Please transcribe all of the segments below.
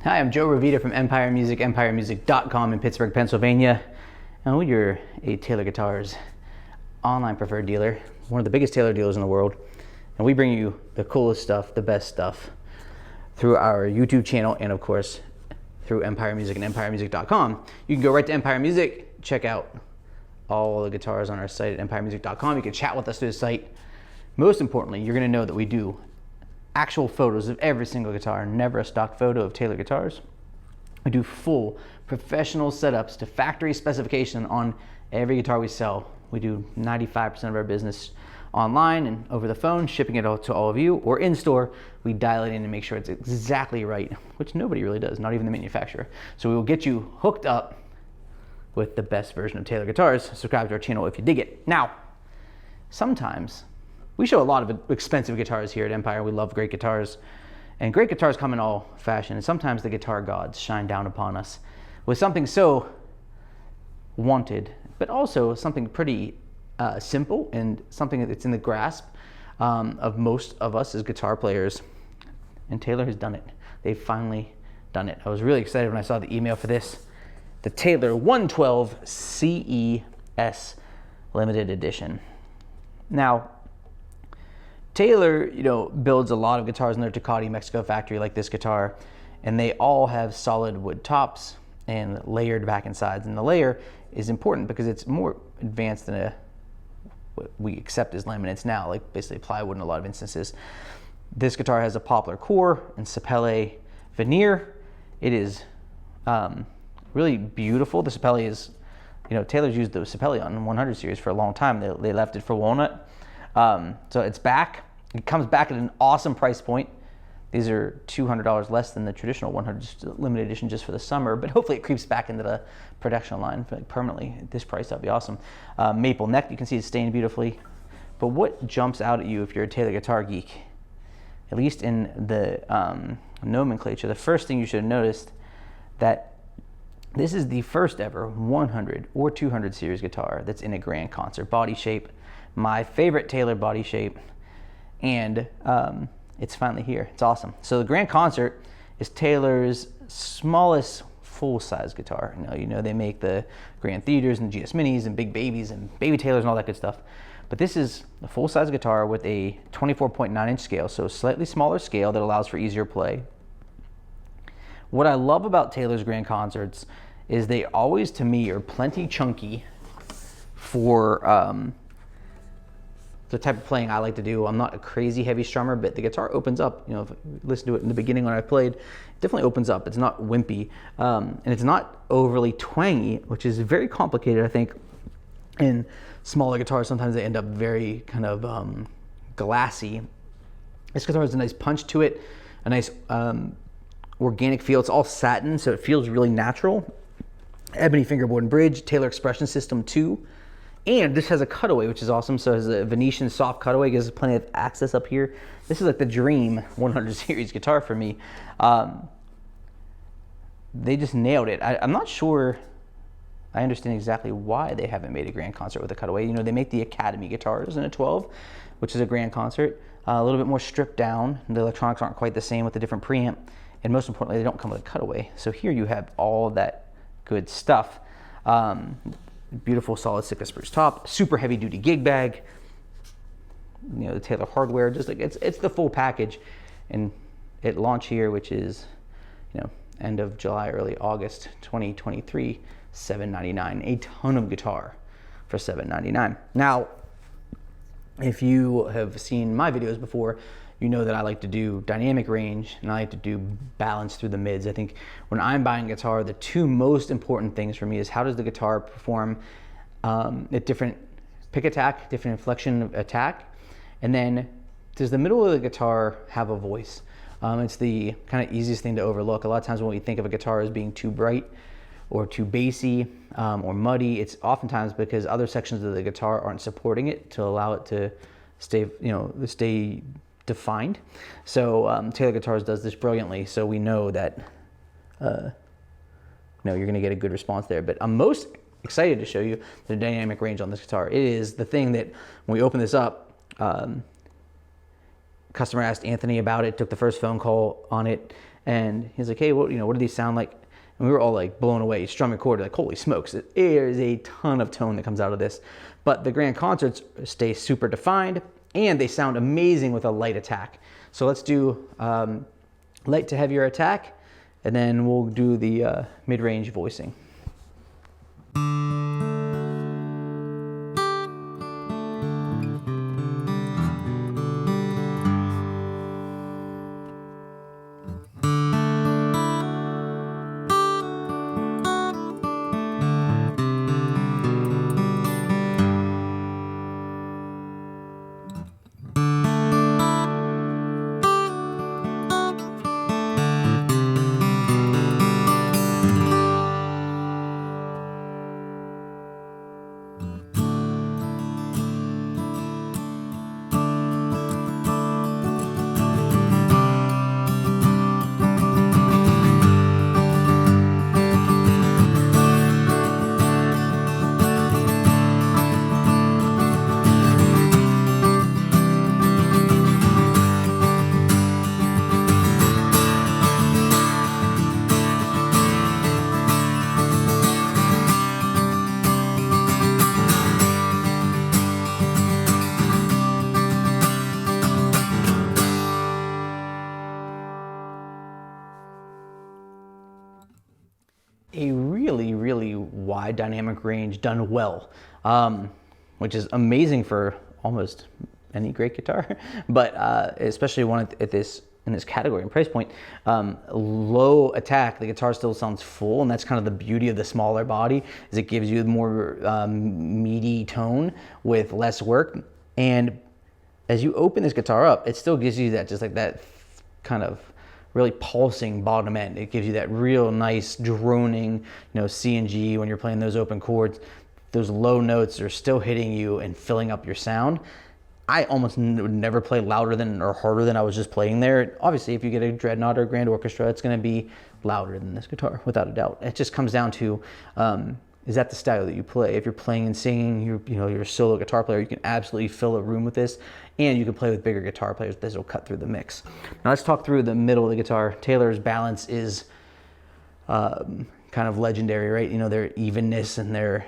Hi, I'm Joe Ravita from Empire Music, empiremusic.com in Pittsburgh, Pennsylvania. And we're a Taylor Guitars online preferred dealer, one of the biggest Taylor dealers in the world. And we bring you the coolest stuff, the best stuff through our YouTube channel and of course through Empire Music and empiremusic.com. You can go right to Empire Music, check out all the guitars on our site at empiremusic.com. You can chat with us through the site. Most importantly, you're gonna know that we do actual photos of every single guitar, never a stock photo of Taylor guitars. We do full professional setups to factory specification on every guitar we sell. We do 95% of our business online and over the phone, shipping it out to all of you, or in store, we dial it in and make sure it's exactly right, which nobody really does, not even the manufacturer. So we will get you hooked up with the best version of Taylor guitars. Subscribe to our channel if you dig it. Now, sometimes we show a lot of expensive guitars here at Empire. We love great guitars, and great guitars come in all fashion, and sometimes the guitar gods shine down upon us with something so wanted, but also something pretty simple and something that's in the grasp of most of us as guitar players. And Taylor has done it. They've finally done it. I was really excited when I saw the email for this. The Taylor 112ce-S limited edition. Now, Taylor, builds a lot of guitars in their Tecate, Mexico factory like this guitar, and they all have solid wood tops and layered back and sides. And the layer is important because it's more advanced than what we accept as laminates now, like basically plywood in a lot of instances. This guitar has a poplar core and sapele veneer. It is really beautiful. The sapele is, Taylor's used the sapele on 100 series for a long time. They left it for walnut. So it's back. It comes back at an awesome price point. These are $200 less than the traditional 100 limited edition just for the summer, but hopefully it creeps back into the production line permanently at this price. That'd be awesome. Maple neck, you can see it's stained beautifully. But what jumps out at you if you're a Taylor guitar geek, at least in the nomenclature, the first thing you should have noticed that this is the first ever 100 or 200 series guitar that's in a grand concert body shape. My favorite Taylor body shape, and it's finally here. It's awesome. So the Grand Concert is Taylor's smallest full-size guitar. They make the Grand Theaters and the GS Minis and Big Babies and Baby Taylors and all that good stuff. But this is a full-size guitar with a 24.9-inch scale, so a slightly smaller scale that allows for easier play. What I love about Taylor's Grand Concerts is they always, to me, are plenty chunky for the type of playing I like to do. I'm not a crazy heavy strummer, but the guitar opens up. If you listen to it in the beginning when I played, it definitely opens up. It's not wimpy, and it's not overly twangy, which is very complicated, I think. In smaller guitars, sometimes they end up very kind of glassy. This guitar has a nice punch to it, a nice organic feel. It's all satin, so it feels really natural. Ebony fingerboard and bridge, Taylor Expression System 2. And this has a cutaway, which is awesome. So it has a Venetian soft cutaway, gives us plenty of access up here. This is like the dream 100 series guitar for me. They just nailed it. I'm not sure I understand exactly why they haven't made a grand concert with a cutaway. They make the Academy guitars in a 12, which is a grand concert, a little bit more stripped down. The electronics aren't quite the same with the different preamp. And most importantly, they don't come with a cutaway. So here you have all that good stuff. Beautiful solid Sitka spruce top, super heavy duty gig bag, the Taylor hardware, just like it's the full package. And at launch here, which is end of July, early August 2023, $799, a ton of guitar for $799. Now, if you have seen my videos before, you know that I like to do dynamic range and I like to do balance through the mids. I think when I'm buying a guitar, the two most important things for me is how does the guitar perform at different pick attack, different inflection attack, and then does the middle of the guitar have a voice? It's the kind of easiest thing to overlook. A lot of times when we think of a guitar as being too bright or too bassy or muddy, it's oftentimes because other sections of the guitar aren't supporting it to allow it to stay defined. So Taylor Guitars does this brilliantly, so we know that you're going to get a good response there. But I'm most excited to show you the dynamic range on this guitar. It is the thing that when we open this up, customer asked Anthony about it, took the first phone call on it, And he's like, hey, what do these sound like? And we were all like blown away, strumming chord, like, holy smokes, there is a ton of tone that comes out of this. But the grand concerts stay super defined, and they sound amazing with a light attack. So let's do light to heavier attack, and then we'll do the mid-range voicing. A really, really wide dynamic range done well, which is amazing for almost any great guitar, but especially one in this category and price point. Low attack, the guitar still sounds full, and that's kind of the beauty of the smaller body, is it gives you more meaty tone with less work. And as you open this guitar up, it still gives you that, just like that kind of really pulsing bottom end. It gives you that real nice droning, C and G when you're playing those open chords. Those low notes are still hitting you and filling up your sound. I almost would never play louder than or harder than I was just playing there. Obviously, if you get a dreadnought or grand orchestra, it's going to be louder than this guitar, without a doubt. It just comes down to, is that the style that you play? If you're playing and singing, you're a solo guitar player, you can absolutely fill a room with this, and you can play with bigger guitar players. This will cut through the mix. Now let's talk through the middle of the guitar. Taylor's balance is kind of legendary, right? Their evenness and their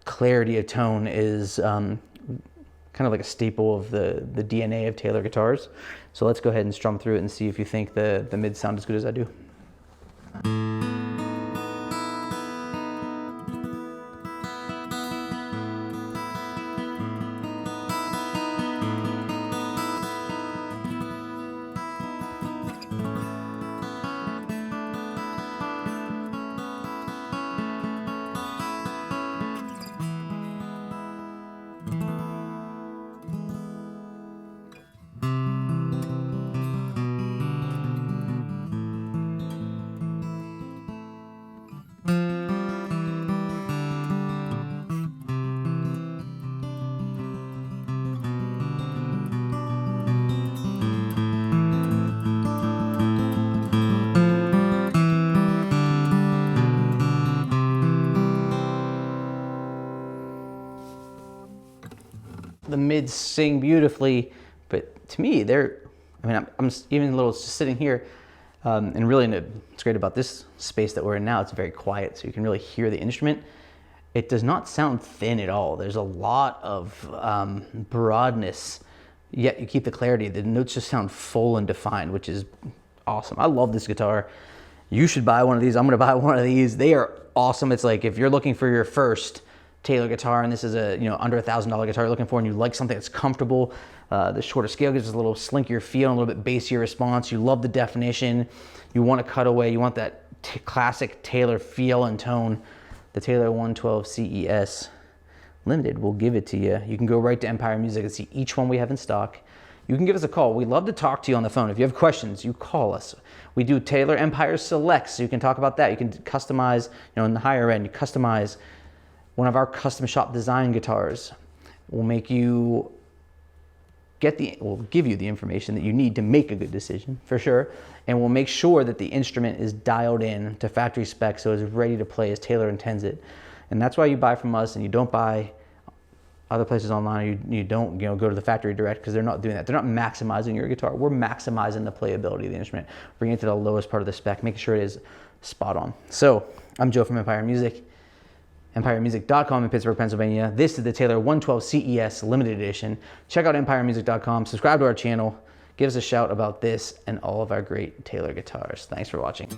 clarity of tone is kind of like a staple of the DNA of Taylor guitars. So let's go ahead and strum through it and see if you think the mids sound as good as I do. The mids sing beautifully, but to me, I'm even a little just sitting here, and really, what's great about this space that we're in now, it's very quiet, so you can really hear the instrument. It does not sound thin at all. There's a lot of broadness, yet you keep the clarity. The notes just sound full and defined, which is awesome. I love this guitar. You should buy one of these. I'm gonna buy one of these. They are awesome. It's like if you're looking for your first Taylor guitar, and this is a under $1,000 guitar you're looking for, and you like something that's comfortable, the shorter scale gives us a little slinkier feel and a little bit bassier response. You love the definition, you want to cut away, you want that classic Taylor feel and tone. The Taylor 112ce-S Limited will give it to you. You can go right to Empire Music and see each one we have in stock. You can give us a call. We'd love to talk to you on the phone. If you have questions, you call us. We do Taylor Empire Selects, so you can talk about that. You can customize, in the higher end, you customize one of our custom shop design guitars. We'll make you we'll give you the information that you need to make a good decision, for sure. And we'll make sure that the instrument is dialed in to factory specs, so it's ready to play as Taylor intends it. And that's why you buy from us, and you don't buy other places online, you don't go to the factory direct, because they're not doing that. They're not maximizing your guitar. We're maximizing the playability of the instrument, bringing it to the lowest part of the spec, making sure it is spot on. So I'm Joe from Empire Music, empiremusic.com in Pittsburgh, Pennsylvania. This is the Taylor 112ce-S limited edition. Check out empiremusic.com, subscribe to our channel, give us a shout about this and all of our great Taylor guitars. Thanks for watching.